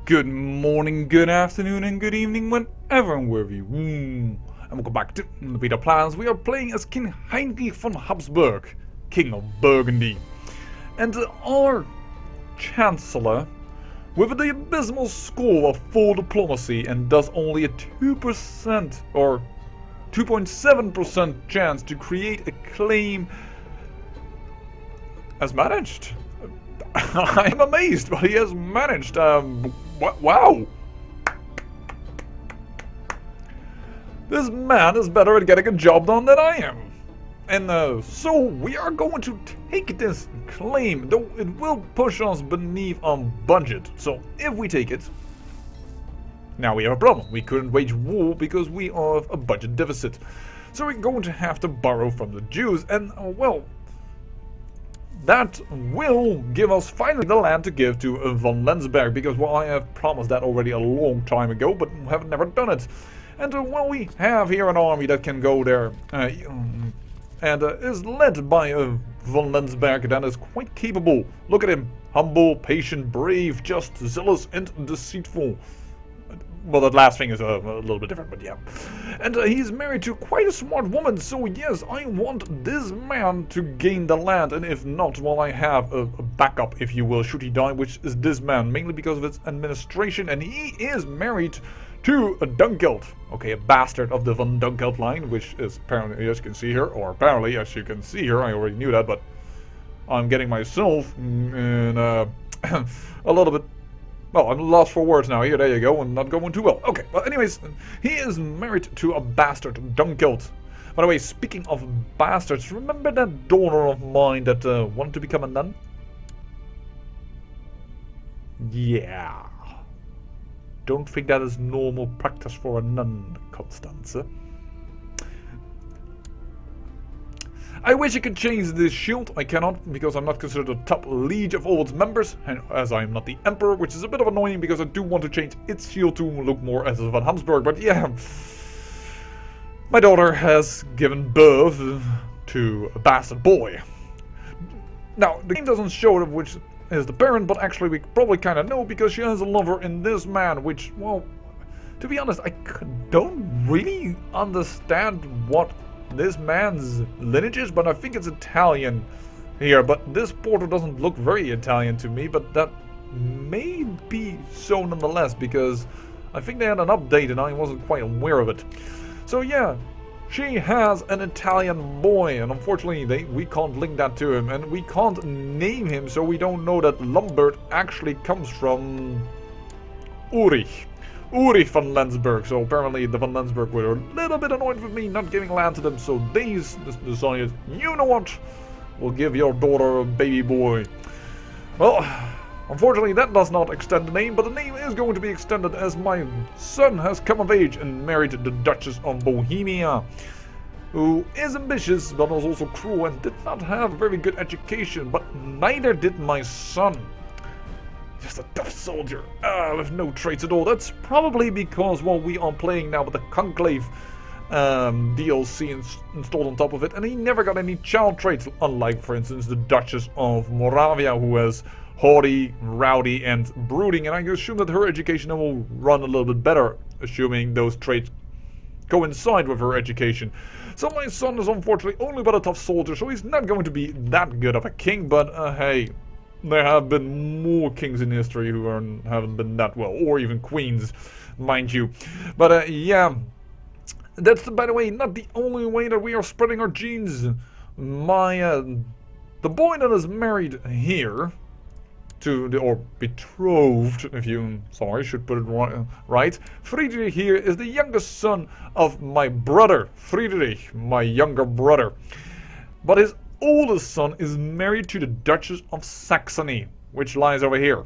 Good morning, good afternoon, and good evening, whenever and wherever you. And welcome back to the Beta Plans. We are playing as King Heinrich von Habsburg, King of Burgundy. And our Chancellor, with the abysmal score of full diplomacy and thus only a 2% or 2.7% chance to create a claim, has managed. I am amazed, but he has managed. Wow! This man is better at getting a job done than I am. And so we are going to take this claim, though it will push us beneath our budget. So if we take it, now we have a problem. We couldn't wage war because we have a budget deficit. So we're going to have to borrow from the Jews, and well, that will give us finally the land to give to von Lenzberg, because well, I have promised that already a long time ago, but have never done it. And well, we have here an army that can go there, and is led by von Lenzberg, that is quite capable. Look at him, humble, patient, brave, just, zealous, and deceitful. Well, that last thing is a little bit different, but yeah. And he's married to quite a smart woman, so yes, I want this man to gain the land, and if not, well, I have a backup, if you will, should he die, which is this man, mainly because of its administration, and he is married to a Dunkeld. Okay, a bastard of the von Dunkeld line, which is apparently, as you can see here, or apparently, as you can see here, I already knew that, but I'm getting myself in a little bit. Well, I'm lost for words now. Here, there you go, and not going too well. Okay, well, anyways, he is married to a bastard, Dunkeld. By the way, speaking of bastards, remember that daughter of mine that wanted to become a nun? Yeah. Don't think that is normal practice for a nun, Constance. I wish I could change this shield. I cannot, because I'm not considered a top liege of all its members, and as I am not the emperor, which is a bit of annoying because I do want to change its shield to look more as a von Habsburg. But yeah, my daughter has given birth to a bastard boy. Now, the game doesn't show which is the parent, but actually we probably kind of know because she has a lover in this man, which, well, to be honest, I don't really understand what this man's lineage is, but I think it's Italian here. But this portal doesn't look very Italian to me, but that may be so nonetheless, because I think they had an update and I wasn't quite aware of it. So yeah, she has an Italian boy, and unfortunately we can't link that to him, and we can't name him, so we don't know that Lambert actually comes from Ulrich von Lenzberg. So apparently the von Lenzberg were a little bit annoyed with me not giving land to them, so they decided, you know what, we'll give your daughter a baby boy. Well, unfortunately that does not extend the name, but the name is going to be extended as my son has come of age and married the Duchess of Bohemia, who is ambitious but was also cruel and did not have a very good education, but neither did my son. Just a tough soldier, with no traits at all. That's probably because, well, we are playing now with the Conclave DLC installed on top of it, and he never got any child traits, unlike, for instance, the Duchess of Moravia, who has haughty, rowdy, and brooding, and I assume that her education will run a little bit better, assuming those traits coincide with her education. So my son is unfortunately only but a tough soldier, so he's not going to be that good of a king, but hey, there have been more kings in history who haven't been that well, or even queens, mind you. But yeah, that's, by the way, not the only way that we are spreading our genes. The boy that is married here to or betrothed, if you, sorry, should put it right. Friedrich here is the youngest son of my brother, Friedrich, my younger brother. But his oldest son is married to the Duchess of Saxony, which lies over here.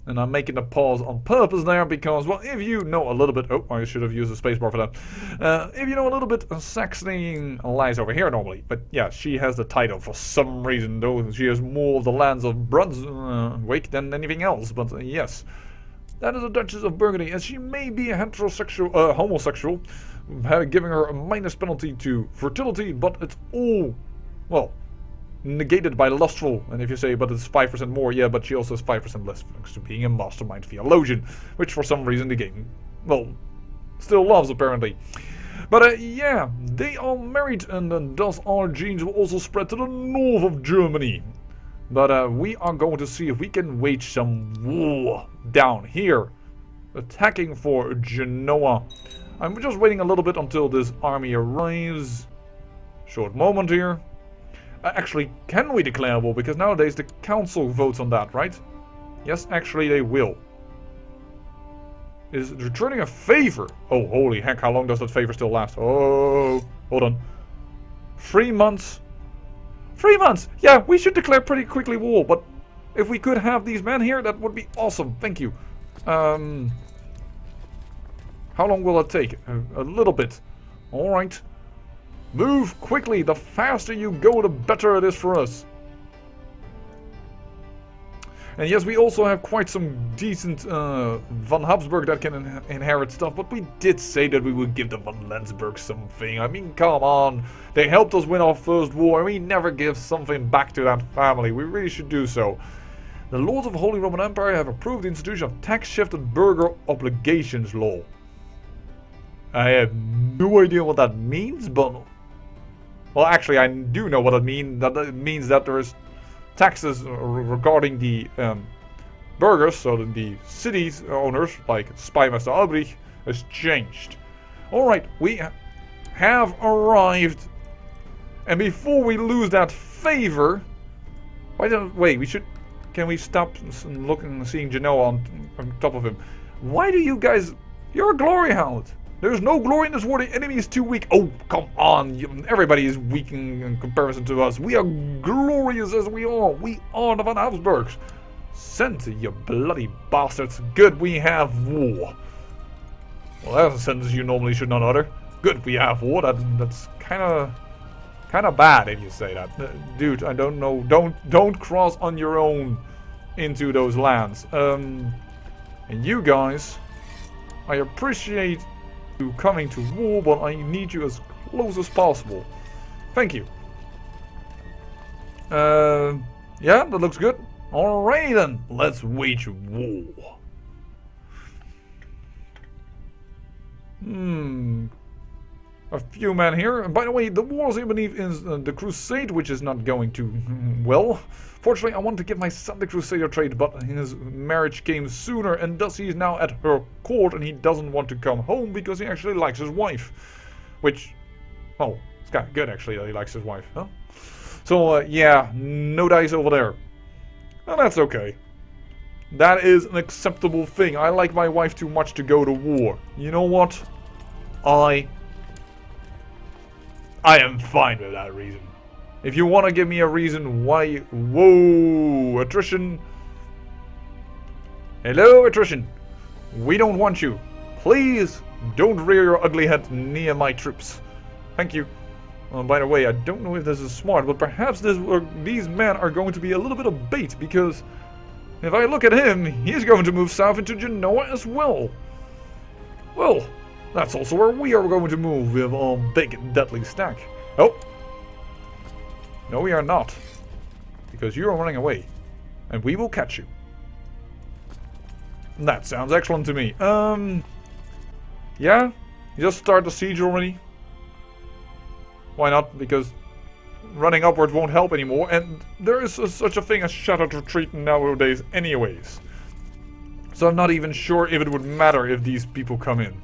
And I'm making a pause on purpose there because, well, if you know a little bit... Oh, I should have used a spacebar for that. If you know a little bit, Saxony lies over here normally. But yeah, she has the title for some reason, though she has more of the lands of Brunswick than anything else. But yes, that is the Duchess of Burgundy, and she may be a homosexual, giving her a minus penalty to fertility, but it's all, well, negated by lustful. And if you say, but it's 5% more, yeah, but she also has 5% less thanks to being a mastermind theologian, which for some reason the game, well, still loves apparently. But yeah, they are married, and thus our genes will also spread to the north of Germany. But we are going to see if we can wage some war down here, attacking for Genoa. I'm just waiting a little bit until this army arrives. Short moment here. Actually, can we declare war? Because nowadays the council votes on that, right? Yes, actually they will. Is returning a favor. Oh, holy heck, how long does that favor still last? Oh, hold on. 3 months. 3 months! Yeah, we should declare pretty quickly war, but if we could have these men here, that would be awesome. Thank you. How long will it take? A little bit. Alright. Move quickly. The faster you go, the better it is for us. And yes, we also have quite some decent Van Habsburg that can inherit stuff, but we did say that we would give the Van Lensburg something. I mean, come on. They helped us win our first war, and we never give something back to that family. We really should do so. The Lords of the Holy Roman Empire have approved the institution of tax-shifted burgher obligations law. I have no idea what that means, but... Well, actually, I do know what it means. That it means that there is taxes regarding the burghers, so the cities owners, like Spymaster Albrecht, has changed. Alright, we have arrived. And before we lose that favor... Wait, we should... Can we stop looking, seeing Genoa on top of him? Why do you guys... You're a glory hound. There's no glory in this war. The enemy is too weak. Oh, come on. Everybody is weak in comparison to us. We are glorious as we are. We are the Van Habsburgs. Send you bloody bastards. Good, we have war. Well, that's a sentence you normally should not utter. Good, we have war. That's kind of bad if you say that. Dude, I don't know. Don't cross on your own into those lands. And you guys, I appreciate you coming to war, but I need you as close as possible. Thank you. Yeah, that looks good. Alright then, let's wage war. A few men here. And by the way, the wars I believe is the Crusade, which is not going too well. Fortunately, I wanted to give my son the Crusader trait, but his marriage came sooner, and thus he is now at her court, and he doesn't want to come home because he actually likes his wife. Which, oh, it's kind of good actually that he likes his wife, huh? So, yeah, no dice over there. And that's okay. That is an acceptable thing. I like my wife too much to go to war. You know what? I am fine with that reason. If you want to give me a reason why... Whoa! Attrition. Hello, attrition. We don't want you. Please don't rear your ugly head near my troops. Thank you. By the way, I don't know if this is smart, but perhaps these men are going to be a little bit of bait, because if I look at him, he's going to move south into Genoa as well. Well, that's also where we are going to move with our big deadly stack. Oh. No, we are not. Because you are running away. And we will catch you. That sounds excellent to me. Yeah? You just start the siege already? Why not? Because running upward won't help anymore. And there is such a thing as shattered retreat nowadays anyways. So I'm not even sure if it would matter if these people come in.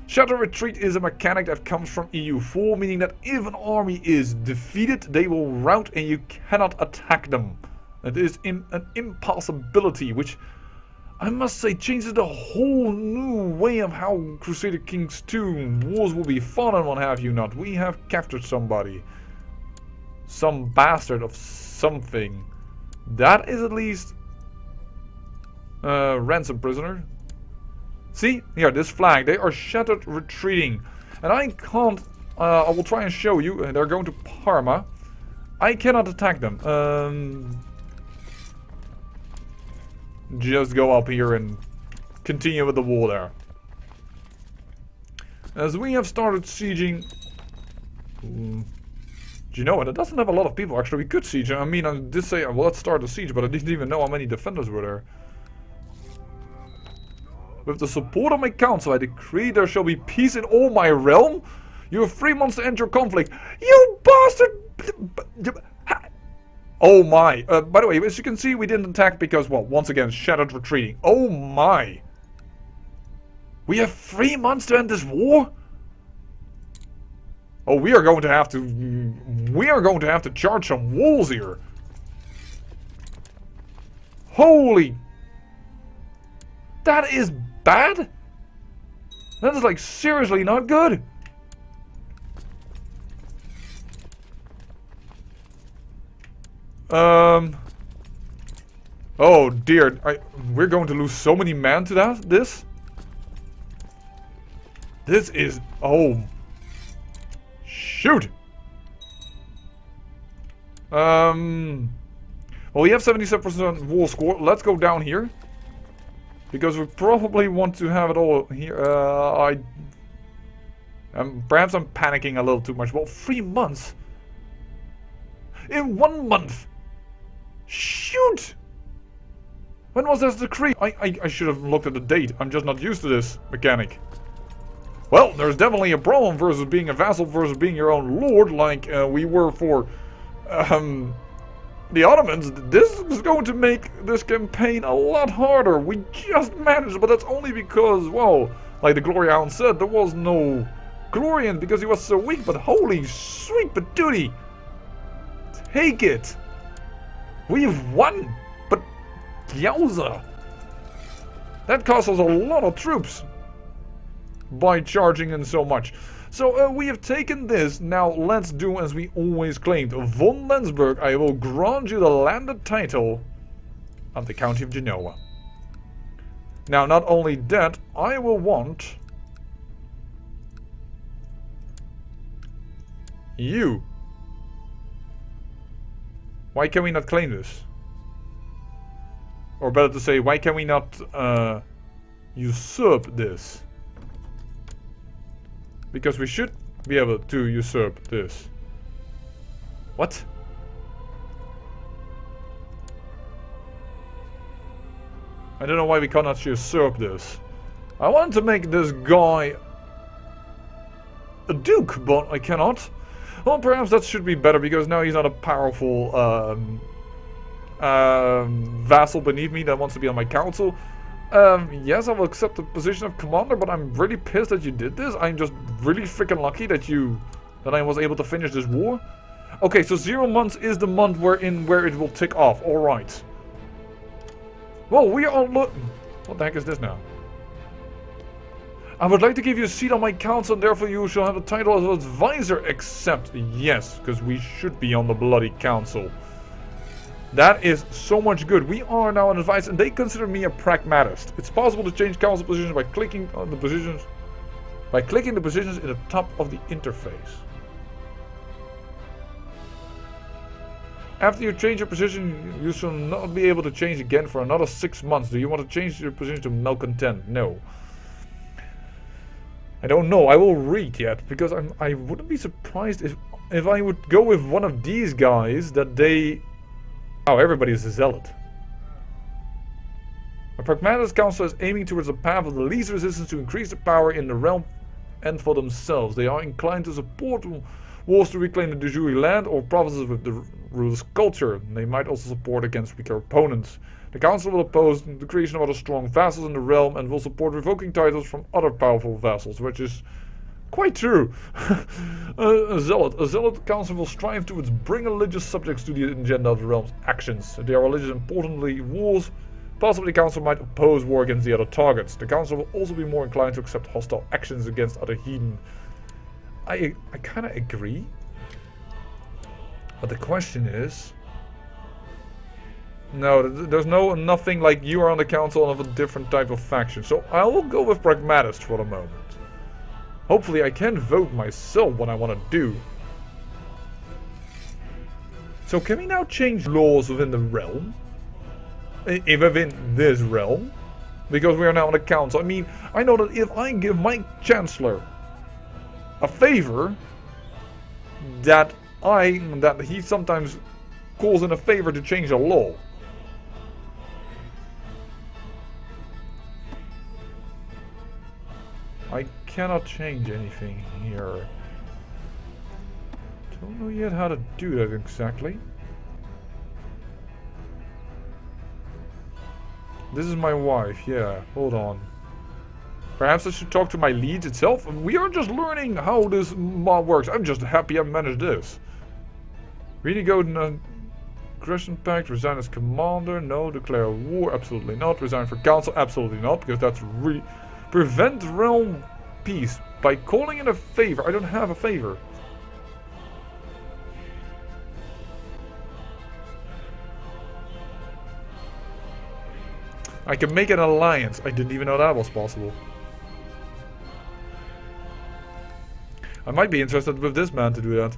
Shattered retreat is a mechanic that comes from EU4, meaning that if an army is defeated, they will rout and you cannot attack them. It is an impossibility, which I must say changes the whole new way of how Crusader Kings 2 wars will be fun and what have you not. We have captured somebody. Some bastard of something. That is at least ransom prisoner. See? Here, this flag. They are shattered retreating. And I can't... I will try and show you. They're going to Parma. I cannot attack them. Just go up here and continue with the war there. As we have started sieging... Genoa, that doesn't have a lot of people actually. We could siege. I mean, I did say, well, let's start the siege, but I didn't even know how many defenders were there. With the support of my council, I decree there shall be peace in all my realm. You have 3 months to end your conflict. You bastard! Oh my. By the way, as you can see, we didn't attack because, well, once again, shattered retreating. Oh my. We have 3 months to end this war? Oh, we are going to have to charge some walls here. Holy. That is bad? That is like seriously not good. Oh dear, we're going to lose so many men to this. This is, oh, shoot. Well, we have 77% wall score. Let's go down here. Because we probably want to have it all here. Perhaps I'm panicking a little too much. Well, 3 months? In 1 month? Shoot! When was this decree? I should have looked at the date. I'm just not used to this mechanic. Well, there's definitely a problem versus being a vassal versus being your own lord, like we were for the Ottomans. This is going to make this campaign a lot harder. We just managed, but that's only because, well, like the Glory Hound said, there was no Glorian because he was so weak, but holy sweet patootie! Take it! We've won! But yowza! That cost us a lot of troops by charging in so much. So we have taken this. Now let's do as we always claimed. Von Lensburg, I will grant you the landed title of the County of Genoa. Now not only that, I will want you. Why can we not claim this? Or better to say, why can we not usurp this? Because we should be able to usurp this. What? I don't know why we cannot usurp this. I want to make this guy a duke, but I cannot. Well, perhaps that should be better because now he's not a powerful vassal beneath me that wants to be on my council. Yes, I will accept the position of commander, but I'm really pissed that you did this. I'm just really freaking lucky that I was able to finish this war. Okay, so 0 months is the month where it will tick off. All right. Well, we are what the heck is this now? I would like to give you a seat on my council, and therefore you shall have the title of advisor. Except yes, because we should be on the bloody council. That is so much good. We are now an advisor, and they consider me a pragmatist. It's possible to change council positions by clicking on the positions. By clicking the positions in the top of the interface. After you change your position, you shall not be able to change again for another 6 months. Do you want to change your position to malcontent? No. I don't know. I will read yet, because I wouldn't be surprised if I would go with one of these guys that they. Oh, everybody is a zealot. A pragmatist council is aiming towards the path of the least resistance to increase the power in the realm and for themselves. They are inclined to support wars to reclaim the de jure land or provinces with the ruler's culture. They might also support against weaker opponents. The council will oppose the creation of other strong vassals in the realm and will support revoking titles from other powerful vassals, which is quite true. A zealot council will strive towards bring religious subjects to the agenda of the realm's actions. If they are religious, importantly wars, possibly the council might oppose war against the other targets. The council will also be more inclined to accept hostile actions against other heathen. I kind of agree. But the question is... No, there's nothing like you are on the council of a different type of faction. So I will go with pragmatist for the moment. Hopefully I can vote myself what I want to do. So can we now change laws within the realm? Within this realm? Because we are now on the council. I mean, I know that if I give my chancellor a favor, that that he sometimes calls in a favor to change a law. I cannot change anything here. Don't know yet how to do that exactly. This is my wife, yeah, hold on. Perhaps I should talk to my lead itself? We are just learning how this mod works. I'm just happy I managed this. Really go to aggression pact, resign as commander, no. Declare war, absolutely not. Resign for council, absolutely not, because that's prevent realm peace by calling in a favor. I don't have a favor. I can make an alliance. I didn't even know that was possible. I might be interested with this man to do that.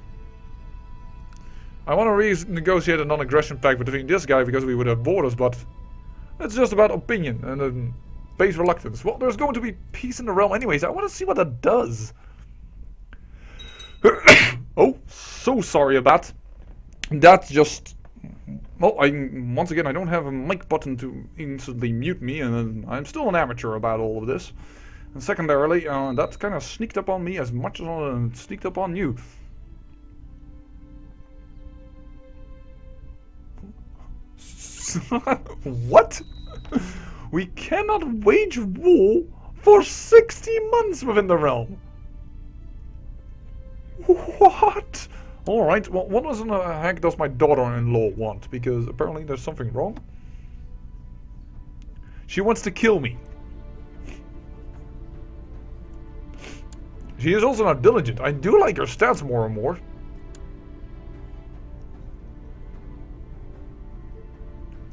I want to renegotiate a non-aggression pact between this guy because we would have borders, but it's just about opinion and base reluctance. Well, there's going to be peace in the realm anyways. I want to see what that does. Oh, so sorry about that. Just... Well, once again, I don't have a mic button to instantly mute me, and I'm still an amateur about all of this. And secondarily, that kind of sneaked up on me as much as it sneaked up on you. What? We cannot wage war for 60 months within the realm. What? Alright, well, what in the heck does my daughter-in-law want? Because apparently there's something wrong. She wants to kill me. She is also not diligent. I do like her stats more and more.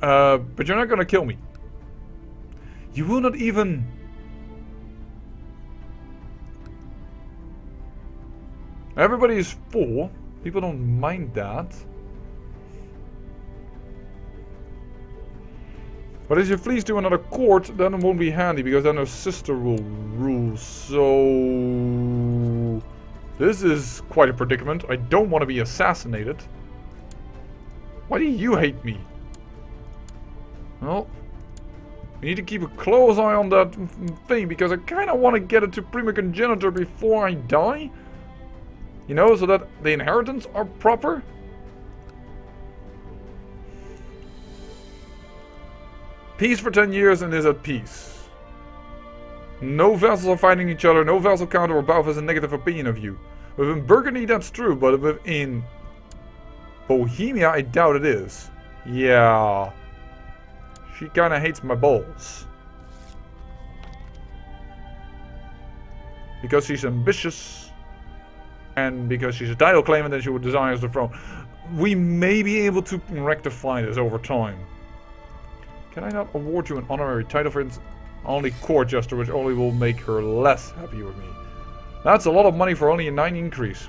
But you're not gonna kill me. You will not even... Everybody is full. People don't mind that. But if you flees to another court, then it won't be handy, because then her sister will rule. So... This is quite a predicament. I don't want to be assassinated. Why do you hate me? Well... We need to keep a close eye on that thing, because I kind of want to get it to Prima Congenitor before I die. You know, so that the inheritance are proper. Peace for 10 years and is at peace. No vassals are fighting each other. No vassal count or above has a negative opinion of you. Within Burgundy, that's true, but within Bohemia, I doubt it is. Yeah. She kind of hates my balls. Because she's ambitious. And because she's a title claimant and she would desires the throne. We may be able to rectify this over time. Can I not award you an honorary title for instance? Only court jester, which only will make her less happy with me. That's a lot of money for only a 9 increase.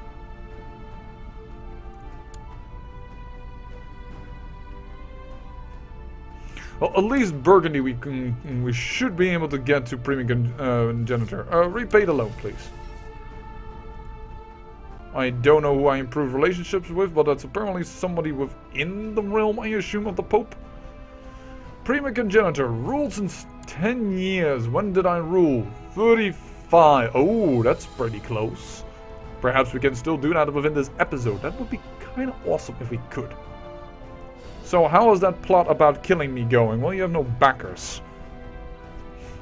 Well, at least Burgundy we should be able to get to Prima Congenitor. Repay the loan, please. I don't know who I improved relationships with, but that's apparently somebody within the realm, I assume, of the Pope. Prima Congenitor, ruled since 10 years. When did I rule? 35. Oh, that's pretty close. Perhaps we can still do that within this episode. That would be kind of awesome if we could. So how is that plot about killing me going? Well, you have no backers.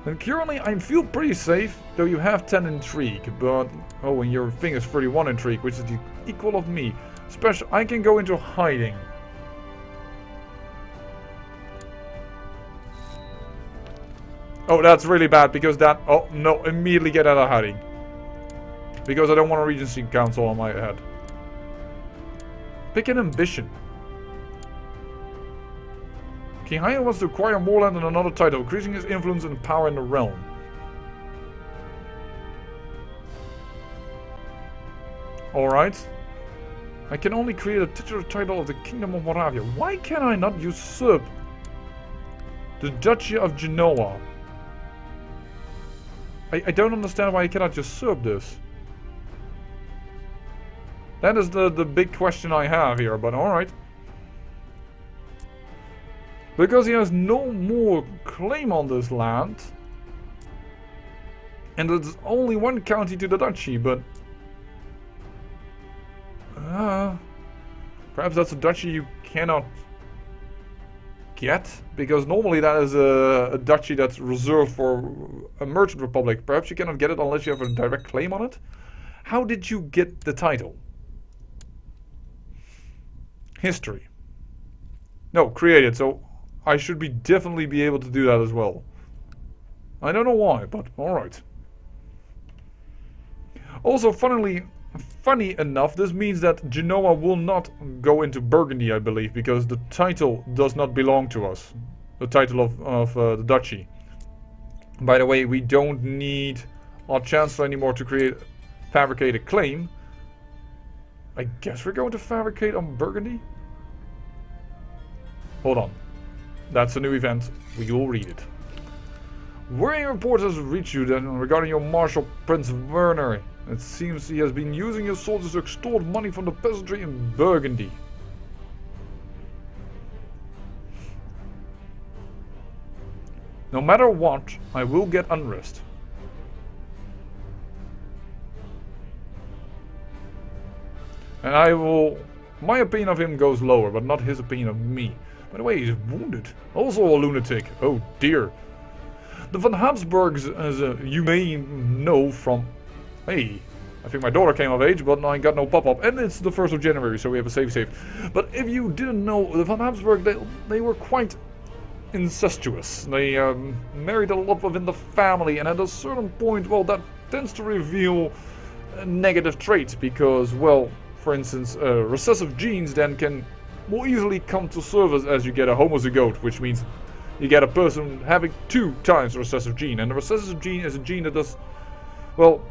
And currently I feel pretty safe, though you have 10 intrigue, but... Oh, and your thing is 31 intrigue, which is the equal of me. Special, I can go into hiding. Oh, that's really bad, because that... Oh, no, immediately get out of hiding. Because I don't want a Regency Council on my head. Pick an ambition. King Haya wants to acquire more land and another title, increasing his influence and power in the realm. Alright. I can only create a titular title of the Kingdom of Moravia. Why can I not usurp the Duchy of Genoa? I don't understand why I cannot usurp this. That is the big question I have here, but alright. Because he has no more claim on this land. And it's only one county to the duchy, but... perhaps that's a duchy you cannot get? Because normally that is a duchy that's reserved for a merchant republic. Perhaps you cannot get it unless you have a direct claim on it? How did you get the title? History. No, created, so I should definitely be able to do that as well. I don't know why, but alright. Also, funny enough, this means that Genoa will not go into Burgundy, I believe, because the title does not belong to us. The title of the duchy. By the way, we don't need our chancellor anymore to fabricate a claim. I guess we're going to fabricate on Burgundy? Hold on. That's a new event. We will read it. Worrying reports has reached you then regarding your Marshal Prince Werner. It seems he has been using his soldiers to extort money from the peasantry in Burgundy. No matter what, I will get unrest. And I will... My opinion of him goes lower, but not his opinion of me. By the way, he's wounded. Also a lunatic. Oh dear. The Van Habsburgs, as you may know from... Hey, I think my daughter came of age, but I got no pop-up. And it's the 1st of January, so we have a save. But if you didn't know, the Van Habsburg, they were quite incestuous. They married a lot within the family, and at a certain point, well, that tends to reveal negative traits. Because, well, for instance, recessive genes then can more easily come to service as you get a homozygote, which means you get a person having 2 times the recessive gene. And the recessive gene is a gene that does, well,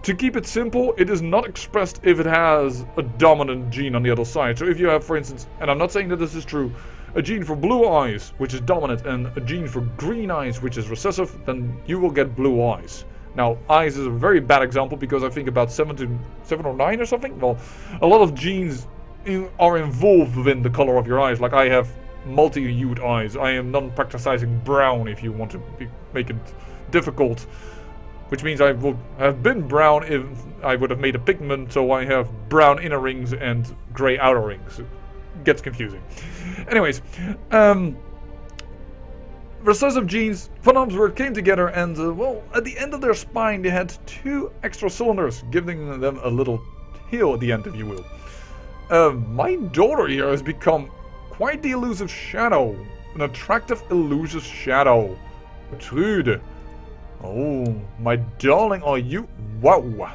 to keep it simple, it is not expressed if it has a dominant gene on the other side. So if you have, for instance, and I'm not saying that this is true, a gene for blue eyes, which is dominant, and a gene for green eyes, which is recessive, then you will get blue eyes. Now, eyes is a very bad example because I think about 7 or 9 or something. Well, a lot of genes are involved within the color of your eyes. Like I have multi-hued eyes. I am non-practicing brown if you want to make it difficult. Which means I would have been brown if I would have made a pigment, so I have brown inner rings and grey outer rings. It gets confusing. Anyways, recessive genes, Van Habsburg came together and, well, at the end of their spine they had 2 extra cylinders, giving them a little tail at the end, if you will. My daughter here has become quite the elusive shadow. An attractive, elusive shadow. Trude. Oh, my darling, are you... Wow.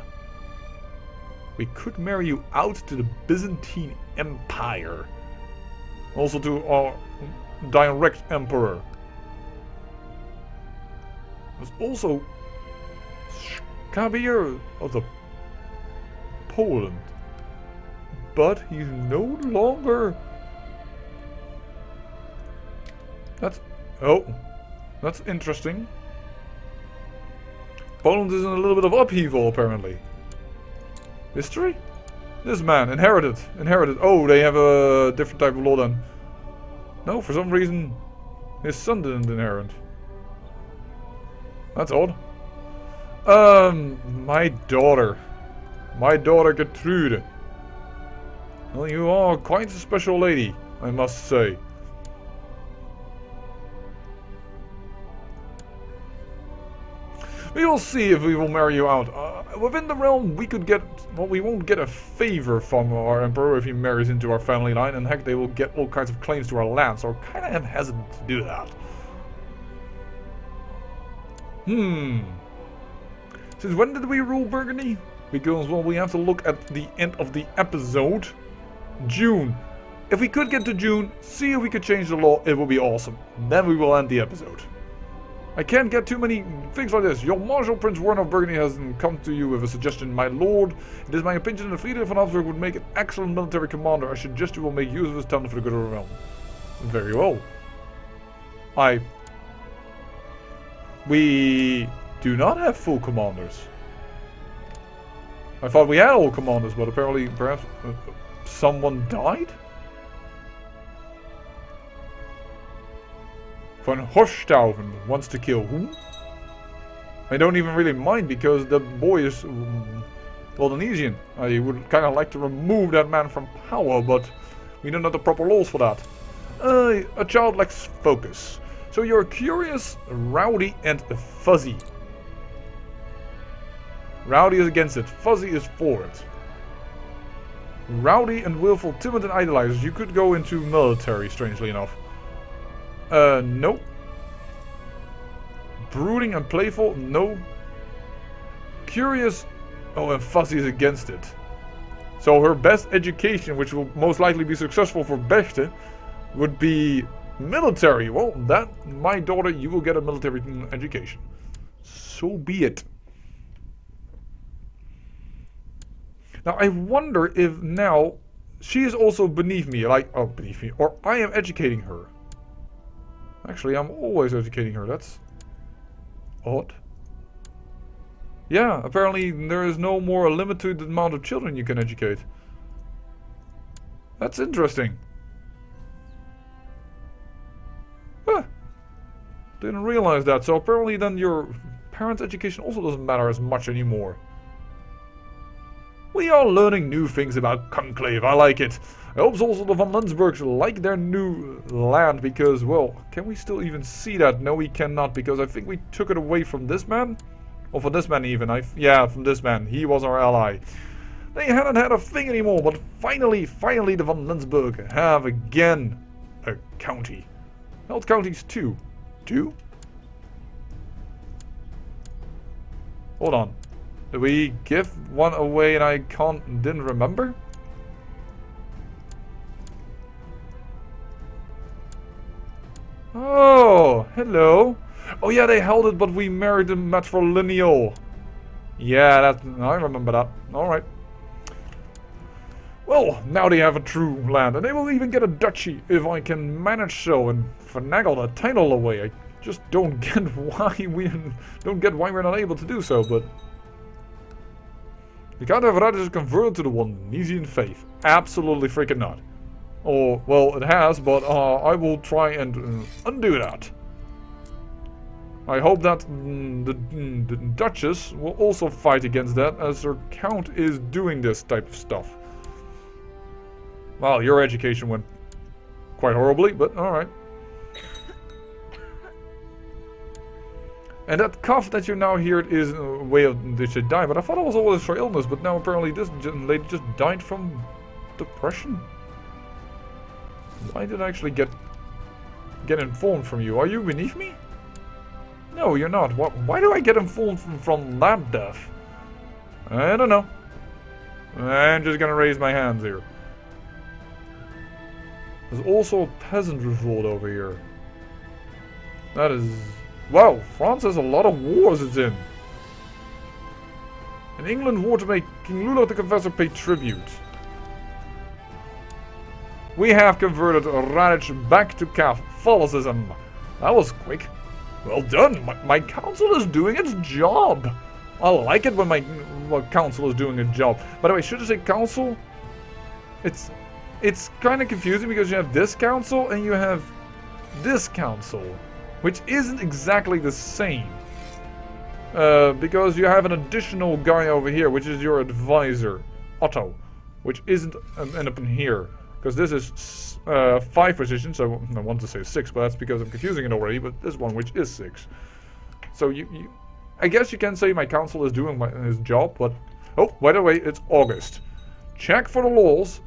We could marry you out to the Byzantine Empire. Also to our direct emperor. There's also Skabier of the Poland. But he's no longer... That's interesting. Poland is in a little bit of upheaval, apparently. History? This man, inherited. Oh, they have a different type of law then. No, for some reason, his son didn't inherit. That's odd. My daughter. My daughter Gertrude. Well, you are quite a special lady, I must say. We will see if we will marry you out. Within the realm, we could get... Well, we won't get a favor from our emperor if he marries into our family line. And heck, they will get all kinds of claims to our land. So I kind of am hesitant to do that. Since when did we rule Burgundy? Because, well, we have to look at the end of the episode. June. If we could get to June, see if we could change the law, it would be awesome. Then we will end the episode. I can't get too many things like this. Your Marshal Prince Werner of Burgundy has come to you with a suggestion. My lord, it is my opinion that Friedrich von Habsburg would make an excellent military commander. I suggest you will make use of his talent for the good of the realm. Very well. We do not have full commanders. I thought we had all commanders, but apparently perhaps someone died? Von Horstaufen wants to kill whom? I don't even really mind because the boy is Polynesian. I would kind of like to remove that man from power, but we don't know the proper laws for that. A child lacks focus. So you're curious, rowdy, and fuzzy. Rowdy is against it. Fuzzy is for it. Rowdy and willful, timid and idolizers. You could go into military, strangely enough. No. Brooding and playful, no. Curious, oh, and fuzzy is against it. So her best education, which will most likely be successful for Bechte, would be military. Well, that, my daughter, you will get a military education. So be it. Now, I wonder if now she is also beneath me, like, oh, beneath me, or I am educating her. Actually, I'm always educating her. That's odd. Yeah, apparently there is no more limited amount of children you can educate. That's interesting. Huh. Didn't realize that. So apparently then your parents' education also doesn't matter as much anymore. We are learning new things about Conclave. I like it. I hope also the Van Lensburgs like their new land because, well, can we still even see that? No, we cannot because I think we took it away from this man. Or from this man even. Yeah, from this man. He was our ally. They hadn't had a thing anymore, but finally the Van Lensburg have again a county. Held counties 2. 2? Hold on. Did we give one away and I didn't remember? Oh, hello. Oh yeah, they held it, but we married the matrilineal. Yeah, I remember that. Alright. Well, now they have a true land, and they will even get a duchy if I can manage so and finagle the title away. I just don't get why we're not able to do so, but the Count of Rad is converted to the Wanesian faith. Absolutely freaking not. Or, well, it has, but I will try and undo that. I hope that the Duchess will also fight against that, as her Count is doing this type of stuff. Well, your education went quite horribly, but alright. And that cough that you now hear is a way of did she die, but I thought it was always for illness, but now apparently this lady just died from depression. Why did I actually get informed from you? Are you beneath me? No, you're not. Why do I get informed from lab death? I don't know. I'm just gonna raise my hands here. There's also a peasant revolt over here. That is... Wow, France has a lot of wars it's in. In England, war to make King Ludwig the Confessor pay tribute. We have converted Radic back to Catholicism. That was quick. Well done. My council is doing its job. I like it when my council is doing a job. By the way, should I say council? It's kind of confusing because you have this council and you have this council, which isn't exactly the same. Because you have an additional guy over here, which is your advisor, Otto, which isn't up in here. Because this is 5 positions, so I want to say 6, but that's because I'm confusing it already, but this one, which is 6. So I guess you can say my council is doing his job, but... Oh, by the way, it's August. Check for the laws.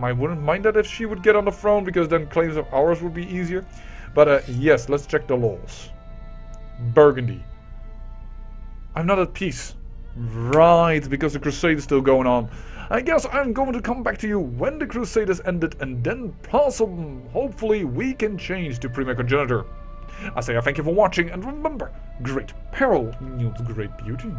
I wouldn't mind that if she would get on the throne, because then claims of ours would be easier. But yes, let's check the laws. Burgundy. I'm not at peace. Right, because the crusade is still going on. I guess I'm going to come back to you when the crusade is ended, and then hopefully we can change to Prima Congenitor. I say I thank you for watching, and remember, great peril yields great beauty.